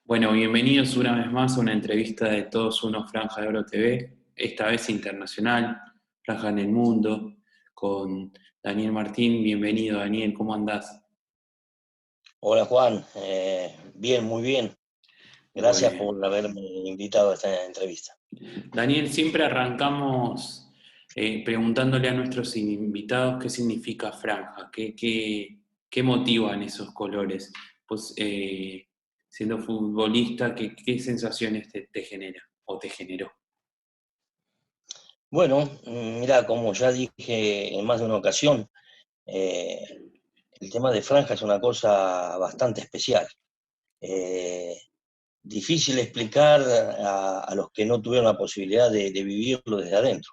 Bueno, bienvenidos una vez más a una entrevista de Todos Unos Franja de Oro TV, esta vez internacional, Franja en el Mundo, con Daniel Martín. Bienvenido, Daniel, ¿cómo andás? Hola Juan, bien, muy bien. Gracias Bueno, por haberme invitado a esta entrevista. Daniel, siempre arrancamos preguntándole a nuestros invitados qué significa franja, qué motivan esos colores. Pues, siendo futbolista, ¿qué sensaciones te genera o te generó? Bueno, mira, como ya dije en más de una ocasión, eh, el tema de franja es una cosa bastante especial. Eh, Difícil de explicar a los que no tuvieron la posibilidad de vivirlo desde adentro.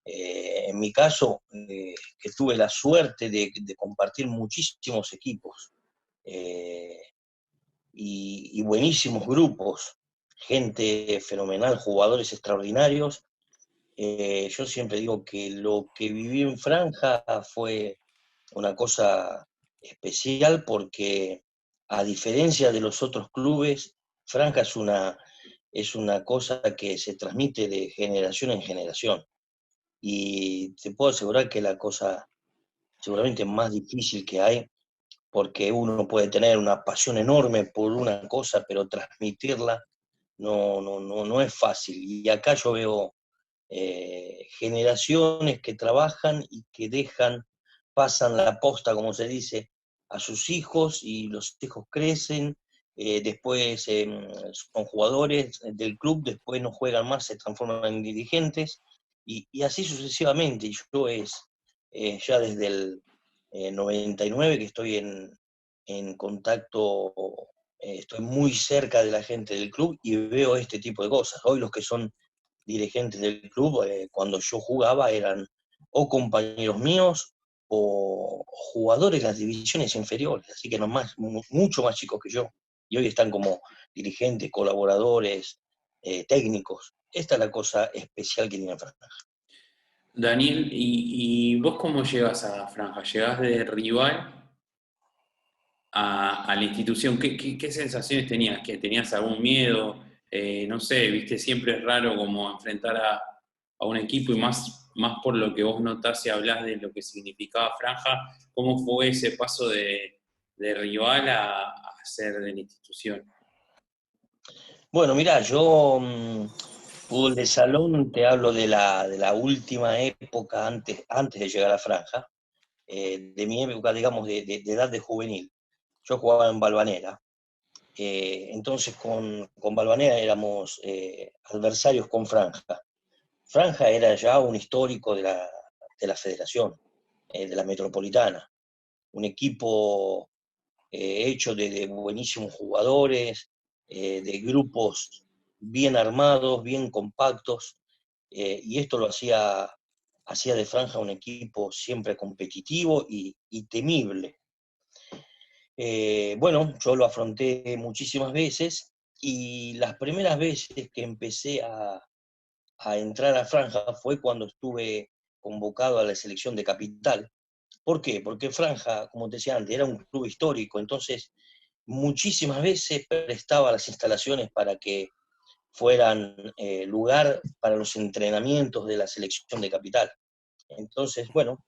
En mi caso, que tuve la suerte de compartir muchísimos equipos, eh, y buenísimos grupos, gente fenomenal, jugadores extraordinarios. Yo siempre digo que lo que viví en Franja fue una cosa especial porque, a diferencia de los otros clubes, Franja es una cosa que se transmite de generación en generación. Y te puedo asegurar que la cosa seguramente más difícil que hay, porque uno puede tener una pasión enorme por una cosa, pero transmitirla no es fácil. Y acá yo veo generaciones que trabajan y que pasan la posta, como se dice, a sus hijos, y los hijos crecen, después son jugadores del club, después no juegan más, se transforman en dirigentes, y así sucesivamente. Y yo ya desde el 99 que estoy en contacto, estoy muy cerca de la gente del club y veo este tipo de cosas. Hoy los que son dirigentes del club, cuando yo jugaba, eran o compañeros míos o jugadores de las divisiones inferiores, así que no más, mucho más chicos que yo. Y hoy están como dirigentes, colaboradores, técnicos. Esta es la cosa especial que tiene Franja. Daniel, ¿y vos cómo llegas a Franja? ¿Llegás de rival a la institución? ¿Qué sensaciones tenías? ¿Que tenías algún miedo? No sé, viste, siempre es raro como enfrentar a un equipo y más por lo que vos notás y hablás de lo que significaba Franja. ¿Cómo fue ese paso de rival a ser de la institución? Bueno, mira, yo fútbol de salón, te hablo de la última época antes de llegar a Franja, de mi época, digamos, de edad de juvenil. Yo jugaba en Valvanera. Entonces con Valvanera éramos adversarios con Franja. Franja era ya un histórico de la federación, de la metropolitana, un equipo hecho de buenísimos jugadores, de grupos bien armados, bien compactos, y esto lo hacía de Franja un equipo siempre competitivo y temible. Bueno, yo lo afronté muchísimas veces, y las primeras veces que empecé a entrar a Franja fue cuando estuve convocado a la selección de Capital. ¿Por qué? Porque Franja, como te decía antes, era un club histórico, entonces muchísimas veces prestaba las instalaciones para que fueran lugar para los entrenamientos de la selección de Capital. Entonces, bueno,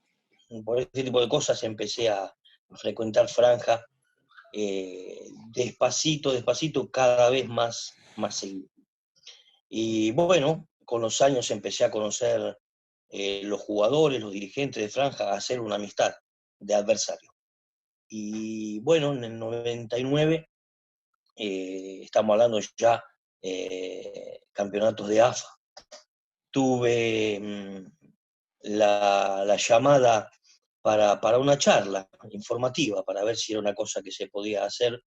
por este tipo de cosas empecé a frecuentar Franja, despacito, despacito, cada vez más seguido. Y bueno, con los años empecé a conocer los jugadores, los dirigentes de Franja, a hacer una amistad de adversario. Y bueno, en el 99, estamos hablando ya campeonatos de AFA, tuve la llamada para una charla informativa, para ver si era una cosa que se podía hacer,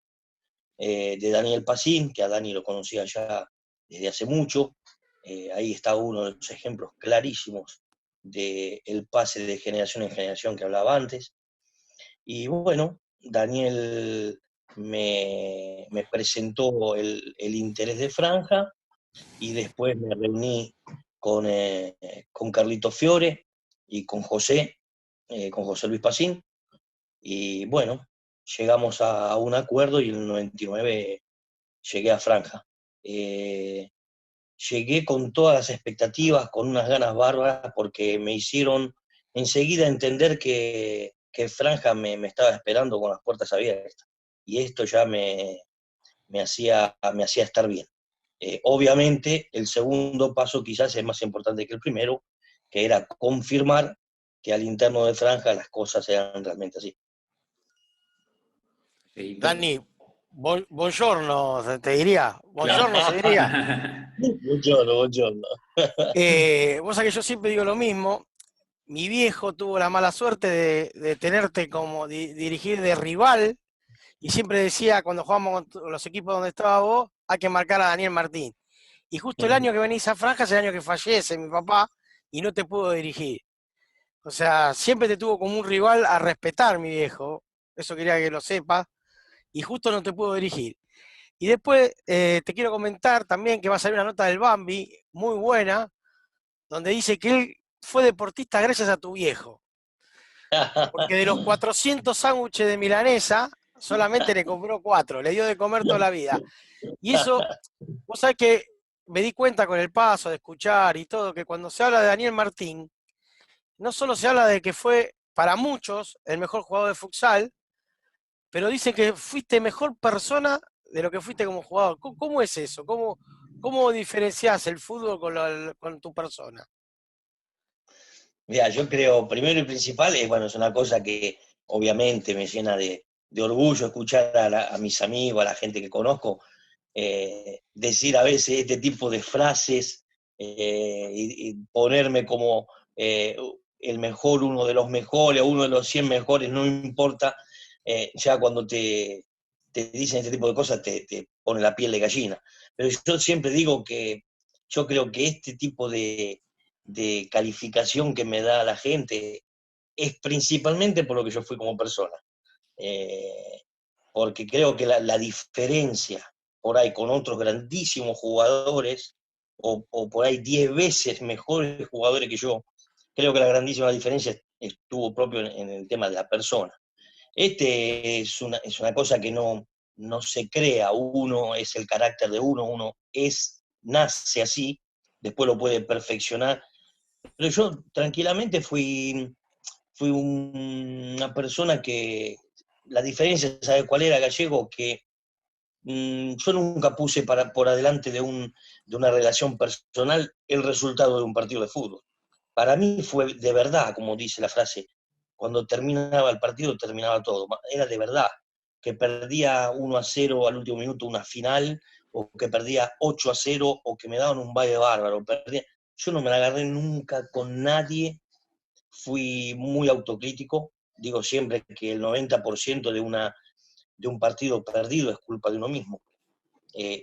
de Daniel Pacín, que a Dani lo conocía ya desde hace mucho. Ahí está uno de los ejemplos clarísimos del pase de generación en generación que hablaba antes. Y bueno, Daniel me presentó el interés de Franja, y después me reuní con Carlito Fiore y con José Luis Pacín, y bueno, llegamos a un acuerdo, y en el 99 llegué a Franja. Llegué con todas las expectativas, con unas ganas bárbaras, porque me hicieron enseguida entender que Franja me estaba esperando con las puertas abiertas. Y esto ya me hacía estar bien. Obviamente, el segundo paso quizás es más importante que el primero, que era confirmar que al interno de Franja las cosas eran realmente así. Feito. Dani, buongiorno, te diría. Claro. Buongiorno se diría. Buongiorno, buongiorno. Vos sabés que yo siempre digo lo mismo. Mi viejo tuvo la mala suerte de tenerte como dirigir de rival y siempre decía cuando jugábamos con los equipos donde estaba vos, hay que marcar a Daniel Martín. Y justo el año que venís a Franja es el año que fallece mi papá y no te pudo dirigir. O sea, siempre te tuvo como un rival a respetar, mi viejo. Eso quería que lo sepas. Y justo no te pudo dirigir. Y después te quiero comentar también que va a salir una nota del Bambi, muy buena, donde dice que él fue deportista gracias a tu viejo. Porque de los 400 sándwiches de milanesa, solamente le compró 4, le dio de comer toda la vida. Y eso, vos sabés que me di cuenta con el paso de escuchar y todo, que cuando se habla de Daniel Martín, no solo se habla de que fue para muchos el mejor jugador de futsal, pero dicen que fuiste mejor persona de lo que fuiste como jugador. ¿Cómo es eso? ¿Cómo diferenciás el fútbol con tu persona? Mira, yo creo, primero y principal, bueno, es una cosa que obviamente me llena de orgullo escuchar a mis amigos, a la gente que conozco, decir a veces este tipo de frases y ponerme como el mejor, uno de los mejores, uno de los 100 mejores, no importa, ya cuando te dicen este tipo de cosas te pone la piel de gallina. Pero yo siempre digo que yo creo que este tipo de calificación que me da la gente es principalmente por lo que yo fui como persona. Eh, Porque creo que la diferencia por ahí con otros grandísimos jugadores, o por ahí 10 veces mejores jugadores que yo, creo que la grandísima diferencia estuvo propio en el tema de la persona. Es una cosa que no se crea, uno es el carácter de uno nace así, después lo puede perfeccionar, pero yo tranquilamente fui una persona que la diferencia, ¿sabe cuál era, Gallego? Que yo nunca puse por adelante de una relación personal el resultado de un partido de fútbol. Para mí fue de verdad, como dice la frase, cuando terminaba el partido terminaba todo. Era de verdad, que perdía 1-0 al último minuto una final, o que perdía 8-0, o que me daban un baile bárbaro. Yo no me la agarré nunca con nadie, fui muy autocrítico, digo siempre que el 90% de un partido perdido es culpa de uno mismo,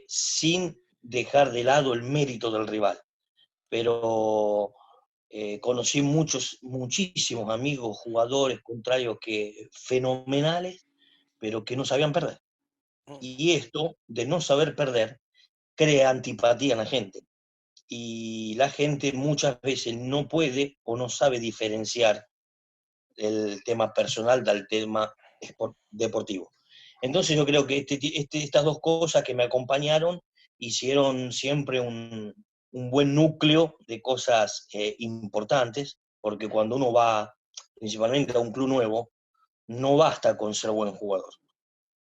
sin dejar de lado el mérito del rival. Pero conocí muchísimos amigos, jugadores contrarios que fenomenales, pero que no sabían perder. Y esto de no saber perder crea antipatía en la gente. Y la gente muchas veces no puede o no sabe diferenciar el tema personal del tema deportivo. Entonces yo creo que estas dos cosas que me acompañaron hicieron siempre un buen núcleo de cosas importantes, porque cuando uno va principalmente a un club nuevo, no basta con ser buen jugador.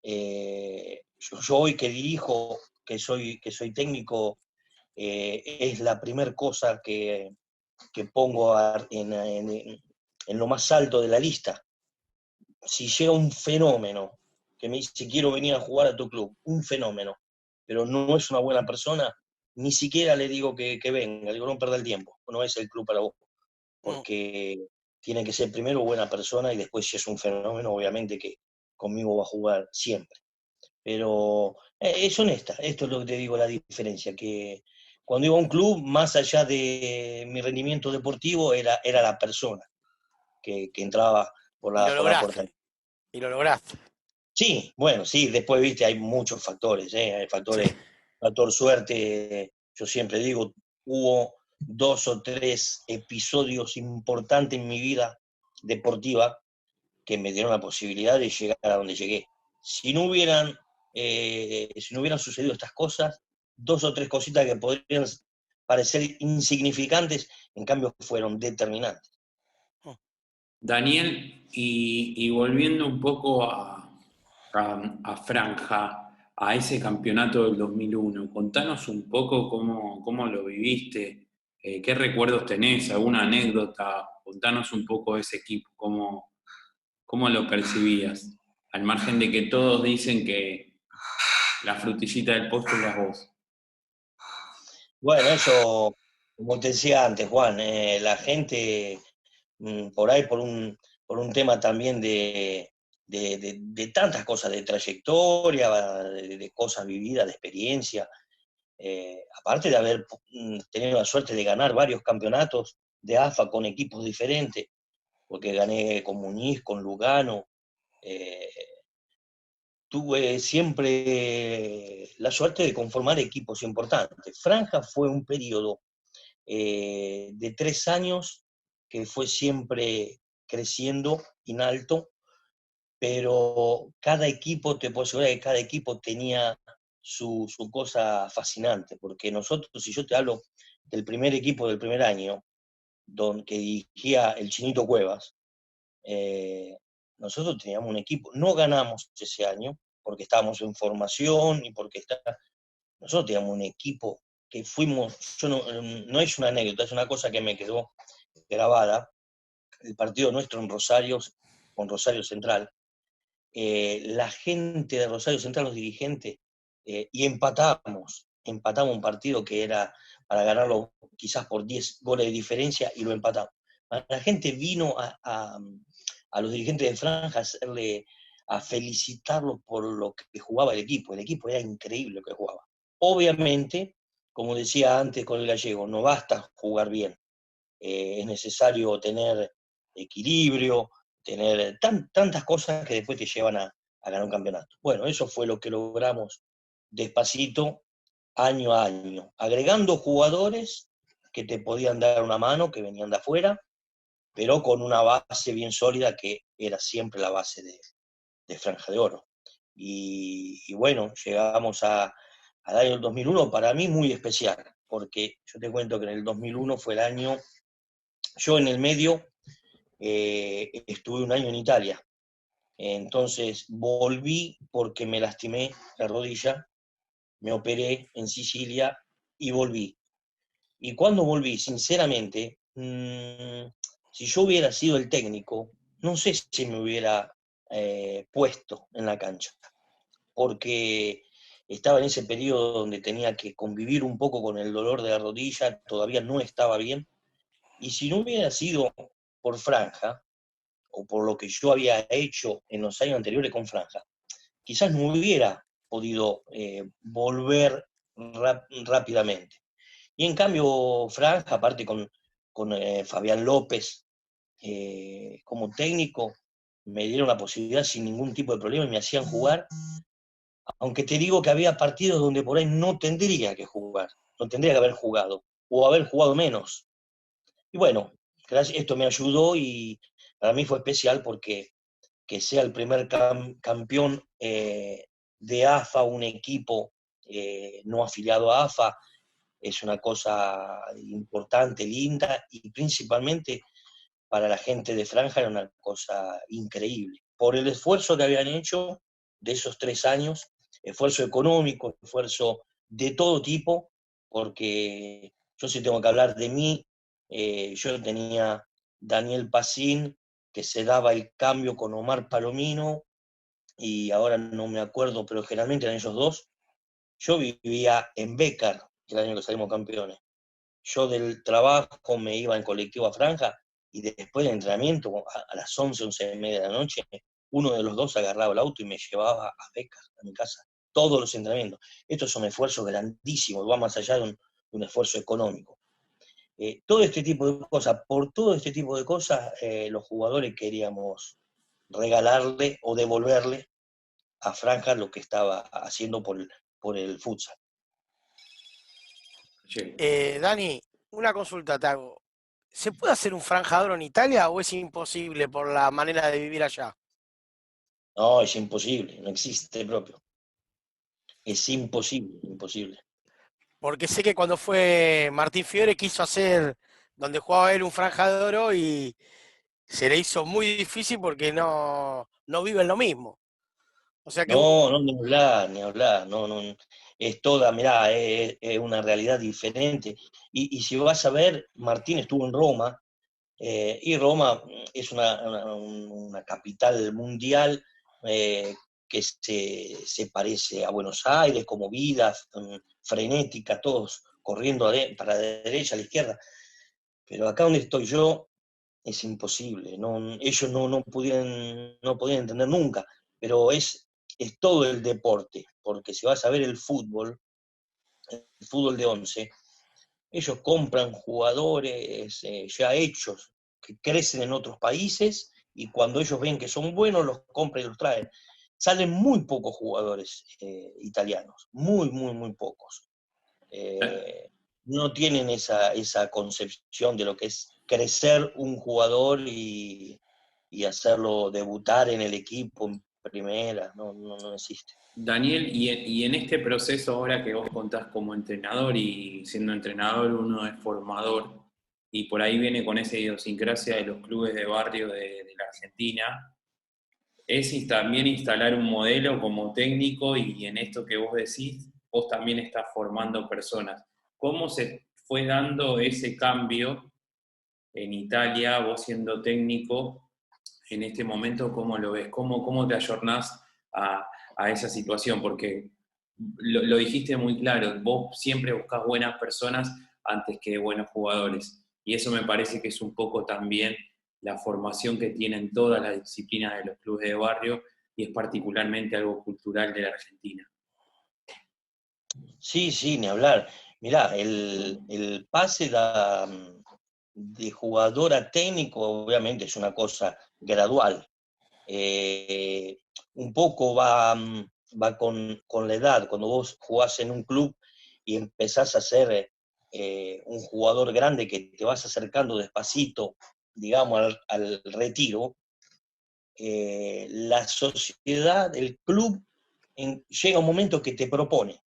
Yo hoy que dirijo, que soy técnico, es la primera cosa que pongo en lo más alto de la lista. Si llega un fenómeno que me dice quiero venir a jugar a tu club, un fenómeno, pero no es una buena persona, ni siquiera le digo que venga, le digo no perda el tiempo, no es el club para vos, porque tiene que ser primero buena persona y después si es un fenómeno, obviamente que conmigo va a jugar siempre. Pero es honesta, esto es lo que te digo, la diferencia, que cuando iba a un club, más allá de mi rendimiento deportivo, era la persona que entraba por Y lo por la puerta. lograste, y lo lograste. Sí, bueno, sí, después, viste, hay muchos factores, hay Sí. factor suerte, yo siempre digo, hubo 2 o 3 episodios importantes en mi vida deportiva que me dieron la posibilidad de llegar a donde llegué. Si no hubieran si no hubieran sucedido estas cosas, 2 o 3 cositas que podrían parecer insignificantes, en cambio fueron determinantes. Daniel, y volviendo un poco a Franja, a ese campeonato del 2001, contanos un poco cómo lo viviste, qué recuerdos tenés, alguna anécdota, contanos un poco de ese equipo, cómo lo percibías, al margen de que todos dicen que la frutillita del postre eras vos. Bueno, eso, como te decía antes, Juan, la gente por ahí por un tema también de tantas cosas, de trayectoria, de cosas vividas, de experiencia, aparte de haber tenido la suerte de ganar varios campeonatos de AFA con equipos diferentes, porque gané con Muñiz, con Lugano, eh, tuve siempre la suerte de conformar equipos importantes. Franja fue un periodo de 3 años que fue siempre creciendo en alto, pero cada equipo, te puedo asegurar que cada equipo tenía su cosa fascinante, porque nosotros, si yo te hablo del primer equipo del primer año, que dirigía el Chinito Cuevas, eh, nosotros teníamos un equipo, no ganamos ese año, porque estábamos en formación y porque nosotros teníamos un equipo que fuimos, no es una anécdota, es una cosa que me quedó grabada, el partido nuestro en Rosario, con Rosario Central, la gente de Rosario Central, los dirigentes, y empatamos un partido que era para ganarlo quizás por 10 goles de diferencia y lo empatamos. La gente vino a los dirigentes de Franja a felicitarlos por lo que jugaba el equipo era increíble lo que jugaba. Obviamente, como decía antes con el gallego, no basta jugar bien, es necesario tener equilibrio, tener tantas cosas que después te llevan a ganar un campeonato. Bueno, eso fue lo que logramos despacito, año a año, agregando jugadores que te podían dar una mano, que venían de afuera, pero con una base bien sólida que era siempre la base de Franja de Oro. Y bueno, llegamos al año 2001, para mí muy especial, porque yo te cuento que en el 2001 fue el año, yo en el medio estuve un año en Italia, entonces volví porque me lastimé la rodilla, me operé en Sicilia y volví. Y cuando volví, sinceramente, si yo hubiera sido el técnico, no sé si me hubiera puesto en la cancha, porque estaba en ese periodo donde tenía que convivir un poco con el dolor de la rodilla, todavía no estaba bien, y si no hubiera sido por Franja, o por lo que yo había hecho en los años anteriores con Franja, quizás no hubiera podido volver rápidamente. Y en cambio, Franja, aparte con Fabián López como técnico, me dieron la posibilidad sin ningún tipo de problema y me hacían jugar, aunque te digo que había partidos donde por ahí no tendría que jugar, no tendría que haber jugado, o haber jugado menos. Y bueno, esto me ayudó y para mí fue especial porque que sea el primer campeón de AFA, un equipo no afiliado a AFA, es una cosa importante, linda, y principalmente para la gente de Franja era una cosa increíble. Por el esfuerzo que habían hecho de esos 3 años, esfuerzo económico, esfuerzo de todo tipo, porque yo sí tengo que hablar de mí, yo tenía Daniel Pacín, que se daba el cambio con Omar Palomino, y ahora no me acuerdo, pero generalmente eran ellos dos. Yo vivía en Bécar, el año que salimos campeones. Yo del trabajo me iba en colectivo a Franja y después del entrenamiento, a las 11, 11:30 de la noche, uno de los dos agarraba el auto y me llevaba a Bécar, a mi casa, todos los entrenamientos. Esto es un esfuerzo grandísimo, va más allá de un esfuerzo económico. Todo este tipo de cosas, por todo este tipo de cosas, los jugadores queríamos regalarle o devolverle a Franja lo que estaba haciendo por el futsal. Dani, una consulta te hago. ¿Se puede hacer un franjador en Italia o es imposible por la manera de vivir allá? No, es imposible, no existe propio. Es imposible, imposible. Porque sé que cuando fue Martín Fiore quiso hacer donde jugaba él un franja de oro y se le hizo muy difícil porque no viven lo mismo. O sea que No, no, ni hablar, no, no, es toda, mirá, es una realidad diferente. Y si vas a ver, Martín estuvo en Roma, y Roma es una capital mundial, que se parece a Buenos Aires, como vida frenética, todos corriendo para la derecha, a la izquierda. Pero acá donde estoy yo es imposible. No, ellos no podían entender nunca, pero es todo el deporte, porque si vas a ver el fútbol de 11, ellos compran jugadores ya hechos, que crecen en otros países, y cuando ellos ven que son buenos, los compran y los traen. Salen muy pocos jugadores italianos, muy, muy, muy pocos. Eh, no tienen esa concepción de lo que es crecer un jugador y hacerlo debutar en el equipo en primera, no existe. Daniel, y en este proceso ahora que vos contás como entrenador y siendo entrenador uno es formador y por ahí viene con esa idiosincrasia de los clubes de barrio de la Argentina, es también instalar un modelo como técnico y en esto que vos decís, vos también estás formando personas. ¿Cómo se fue dando ese cambio en Italia, vos siendo técnico, en este momento, cómo lo ves? ¿Cómo te ayornás a esa situación? Porque lo dijiste muy claro, vos siempre buscás buenas personas antes que buenos jugadores. Y eso me parece que es un poco también la formación que tienen todas las disciplinas de los clubes de barrio y es particularmente algo cultural de la Argentina. Sí, sí, ni hablar. Mirá, el pase de jugador a técnico obviamente es una cosa gradual. Eh, un poco va con la edad. Cuando vos jugás en un club y empezás a ser un jugador grande que te vas acercando despacito, digamos, al retiro, la sociedad, el club, llega un momento que te propone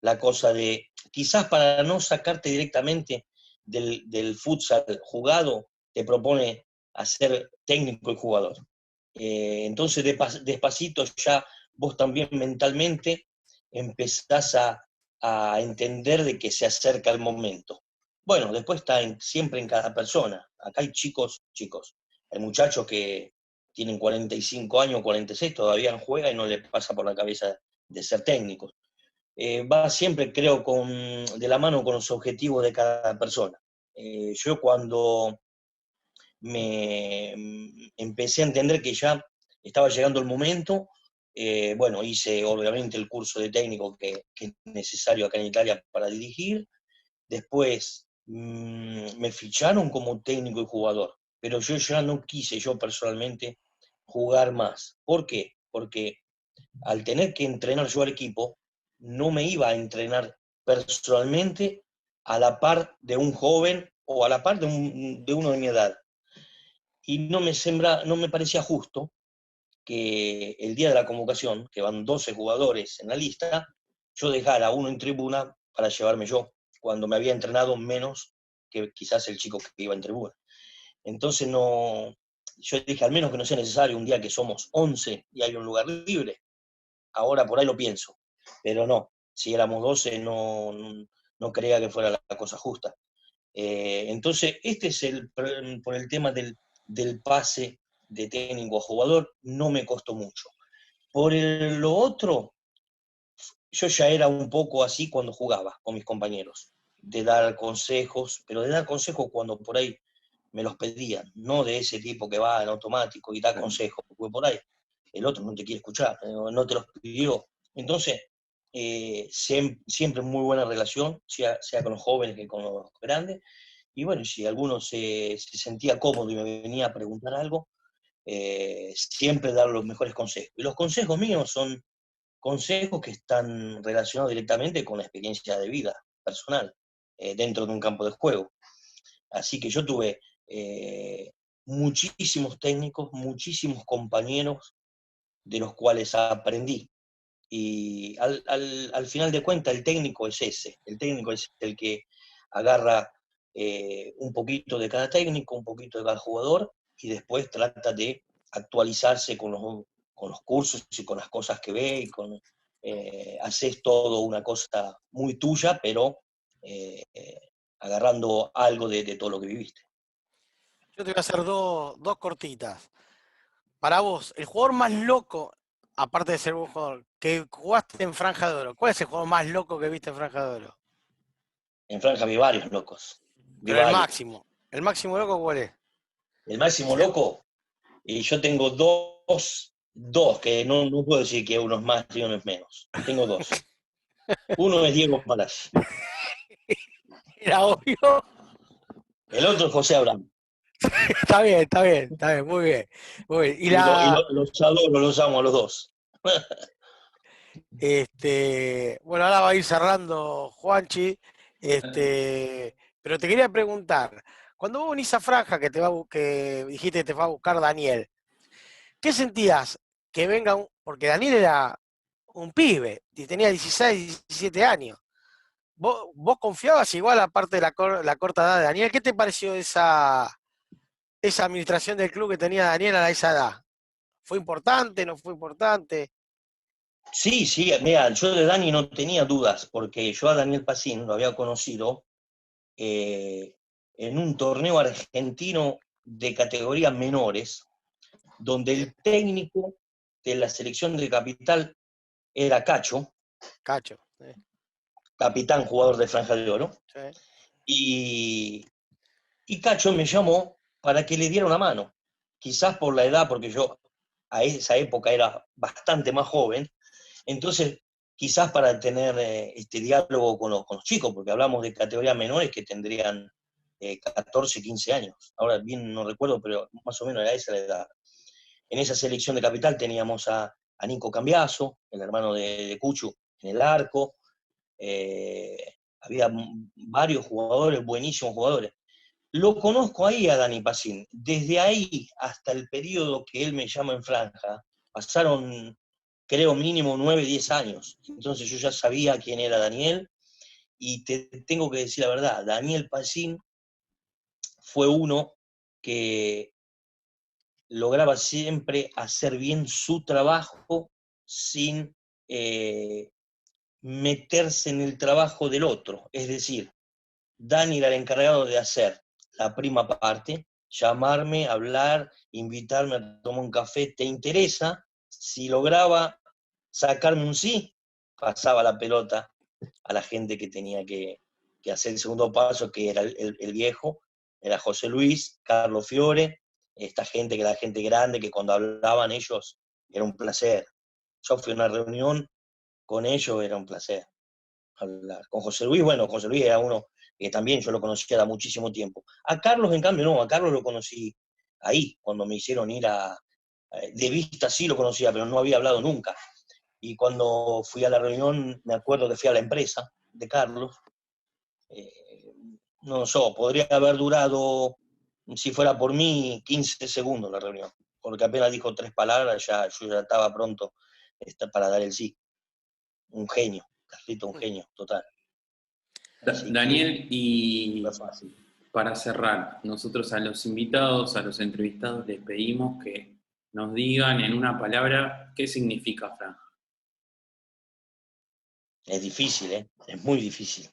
la cosa de, quizás para no sacarte directamente del futsal jugado, te propone hacer técnico y jugador. Entonces, despacito ya vos también mentalmente empezás a entender de que se acerca el momento. Bueno, después está siempre en cada persona. Acá hay chicos, hay muchachos que tienen 45 años, 46, todavía juegan y no les pasa por la cabeza de ser técnicos. Va siempre, creo, de la mano con los objetivos de cada persona. Yo cuando me empecé a entender que ya estaba llegando el momento, bueno, hice obviamente el curso de técnico que es necesario acá en Italia para dirigir. Después me ficharon como técnico y jugador, pero yo ya no quise, yo personalmente, jugar más. ¿Por qué? Porque al tener que entrenar yo al equipo, no me iba a entrenar personalmente a la par de un joven o a la par de uno de mi edad. Y no me parecía justo que el día de la convocación, que van 12 jugadores en la lista, yo dejara a uno en tribuna para llevarme yo, cuando me había entrenado menos que quizás el chico que iba en tribuna. Entonces yo dije, al menos que no sea necesario un día que somos 11 y hay un lugar libre. Ahora por ahí lo pienso, pero no, si éramos 12 no creía que fuera la cosa justa. Entonces, este es por el tema del pase de técnico a jugador, no me costó mucho. Lo otro, yo ya era un poco así cuando jugaba con mis compañeros, de dar consejos, pero de dar consejos cuando por ahí me los pedían, no de ese tipo que va en automático y da consejos, porque por ahí el otro no te quiere escuchar, no te los pidió. Entonces, siempre muy buena relación, sea con los jóvenes que con los grandes. Y bueno, si alguno se sentía cómodo y me venía a preguntar algo, siempre dar los mejores consejos. Y los consejos míos son consejos que están relacionados directamente con la experiencia de vida personal dentro de un campo de juego. Así que yo tuve muchísimos técnicos, muchísimos compañeros de los cuales aprendí. y al final de cuentas el técnico es ese, el técnico es el que agarra un poquito de cada técnico, un poquito de cada jugador, y después trata de actualizarse con los cursos y con las cosas que ve, y haces todo una cosa muy tuya, pero agarrando algo de todo lo que viviste. Yo te voy a hacer dos cortitas. Para vos, el jugador más loco, aparte de ser un jugador, que jugaste en Franja de Oro, ¿cuál es el jugador más loco que viste en Franja de Oro? En Franja vi varios locos, vi Pero varios. el máximo loco, ¿cuál es? El máximo loco, y yo tengo dos que no puedo decir que uno es más y uno es menos. Tengo dos. Uno es Diego Palacio, Era obvio. el otro es José Abraham. Está bien, muy bien. Muy bien. Los adoro, los amo a los dos. Bueno, ahora va a ir cerrando Juanchi, pero te quería preguntar, cuando vos venís a Franja, que dijiste que te va a buscar Daniel, ¿qué sentías que venga porque Daniel era un pibe y tenía 16, 17 años? ¿Vos confiabas igual, aparte de la corta edad de Daniel? ¿Qué te pareció esa administración del club que tenía Daniel a esa edad? ¿Fue importante, no fue importante? Sí, sí, mira, yo de Dani no tenía dudas, porque yo a Daniel Pacín lo había conocido eh, en un torneo argentino de categorías menores, donde Bien, el técnico de la selección de Capital era Cacho, Cacho. capitán jugador de Franja de Oro, Sí. y, y Cacho me llamó para que le diera una mano, quizás por la edad, porque yo a esa época era bastante más joven, entonces quizás para tener este diálogo con los chicos, porque hablamos de categorías menores que tendrían 14, 15 años, ahora bien no recuerdo, pero más o menos era esa la edad. En esa selección de Capital teníamos a Nico Cambiaso, el hermano de Cuchu, en el arco, había varios jugadores, buenísimos jugadores. Lo conozco ahí a Dani Pacín. Desde ahí hasta el periodo que él me llama en Franja, pasaron, creo, mínimo 9, 10 años. Entonces yo ya sabía quién era Daniel, y te tengo que decir la verdad, Daniel Pacín fue uno que lograba siempre hacer bien su trabajo sin eh, meterse en el trabajo del otro. Es decir, Dani era el encargado de hacer la prima parte, llamarme, hablar, invitarme a tomar un café, ¿te interesa? Si lograba sacarme un sí, pasaba la pelota a la gente que tenía que hacer el segundo paso, que era el viejo, era José Luis, Carlos Fiore, esta gente que era gente grande, que cuando hablaban ellos era un placer. Yo fui a una reunión con ellos, era un placer hablar. Con José Luis, bueno, José Luis era uno que también yo lo conocía de muchísimo tiempo. A Carlos, en cambio, no, a Carlos lo conocí ahí, cuando me hicieron ir de vista sí lo conocía, pero no había hablado nunca. Y cuando fui a la reunión, me acuerdo que fui a la empresa de Carlos, eh, no sé, podría haber durado, si fuera por mí, 15 segundos la reunión, porque apenas dijo 3 palabras, yo ya estaba pronto para dar el sí. Un genio, Carlito, un genio, total. Así que Daniel, y fue fácil. para cerrar, nosotros a los invitados, a los entrevistados, les pedimos que nos digan en una palabra qué significa franja. Es difícil, ¿eh? Es muy difícil.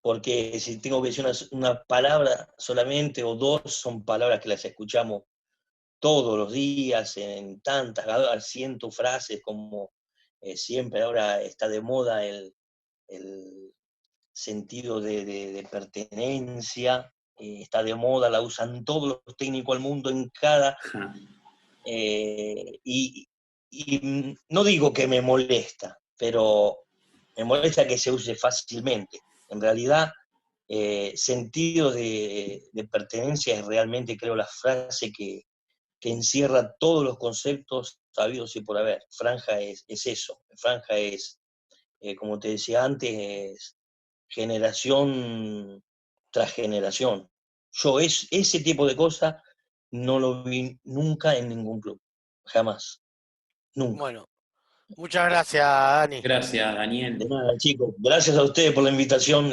Porque si tengo que decir una palabra solamente o dos, son palabras que las escuchamos todos los días, en tantas, cientos frases, como siempre ahora está de moda el sentido de pertenencia, está de moda, la usan todos los técnicos del mundo en cada... y no digo que me molesta, pero me molesta que se use fácilmente. En realidad, sentido de pertenencia es realmente, creo, la frase que encierra todos los conceptos sabidos y por haber. Franja es eso. Franja es, como te decía antes, es generación tras generación. Yo ese tipo de cosas no lo vi nunca en ningún club. Jamás. Nunca. Bueno, Muchas gracias, Dani. Gracias, Daniel. De nada, chicos. Gracias a ustedes por la invitación.